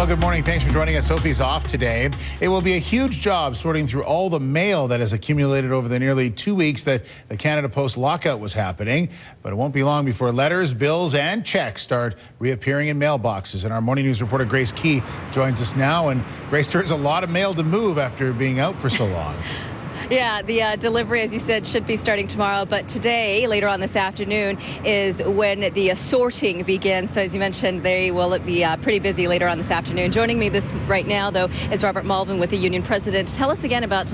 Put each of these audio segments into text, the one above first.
Well, good morning. Thanks for joining us. Sophie's off today. It will be a huge job sorting through all the mail that has accumulated over the nearly 2 weeks that the Canada Post lockout was happening. But it won't be long before letters, bills, and checks start reappearing in mailboxes. And our morning news reporter Grace Key joins us now. And Grace, there's a lot of mail to move after being out for so long. Yeah, the delivery, as you said, should be starting tomorrow. But today, later on this afternoon, is when the sorting begins. So as you mentioned, they will be pretty busy later on this afternoon. Joining me right now, though, is Robert Mulvin with the union president. Tell us again about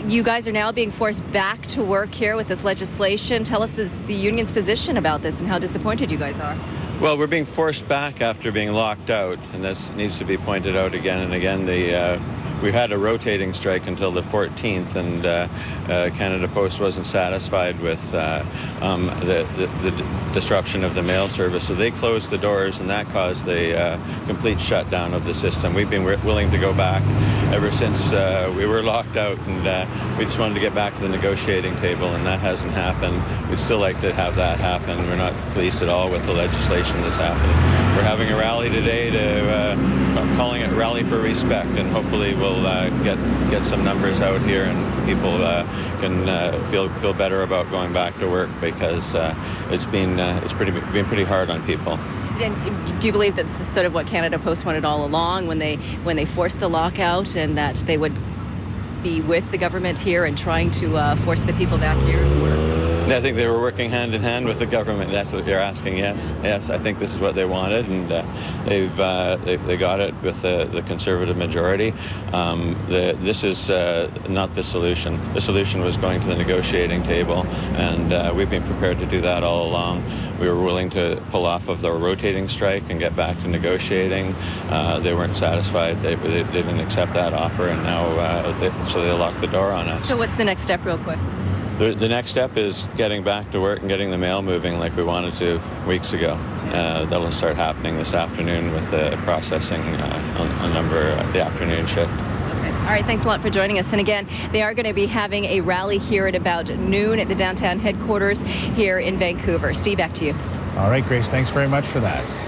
you guys are now being forced back to work here with this legislation. Tell us the union's position about this and how disappointed you guys are. Well, we're being forced back after being locked out, and this needs to be pointed out again and again. We had a rotating strike until the 14th, and Canada Post wasn't satisfied with the disruption of the mail service, so they closed the doors, and that caused a complete shutdown of the system. We've been willing to go back ever since we were locked out, and we just wanted to get back to the negotiating table, and that hasn't happened. We'd still like to have that happen. We're not pleased at all with the legislation that's happened. We're having a rally today calling it Rally for Respect, and hopefully we'll get some numbers out here, and people can feel better about going back to work, because it's been pretty hard on people. And do you believe that this is sort of what Canada Post wanted all along when they forced the lockout, and that they would be with the government here and trying to force the people back here to work? I think they were working hand in hand with the government. That's what you're asking. Yes, I think this is what they wanted, and they got it with the Conservative majority. This is not the solution. The solution was going to the negotiating table, and we've been prepared to do that all along. We were willing to pull off of the rotating strike and get back to negotiating. They weren't satisfied. They didn't accept that offer, and now so they locked the door on us. So what's the next step, real quick? The next step is getting back to work and getting the mail moving like we wanted to weeks ago. That'll start happening this afternoon with processing a number the afternoon shift. Okay. All right, thanks a lot for joining us. And again, they are going to be having a rally here at about noon at the downtown headquarters here in Vancouver. Steve, back to you. All right, Grace, thanks very much for that.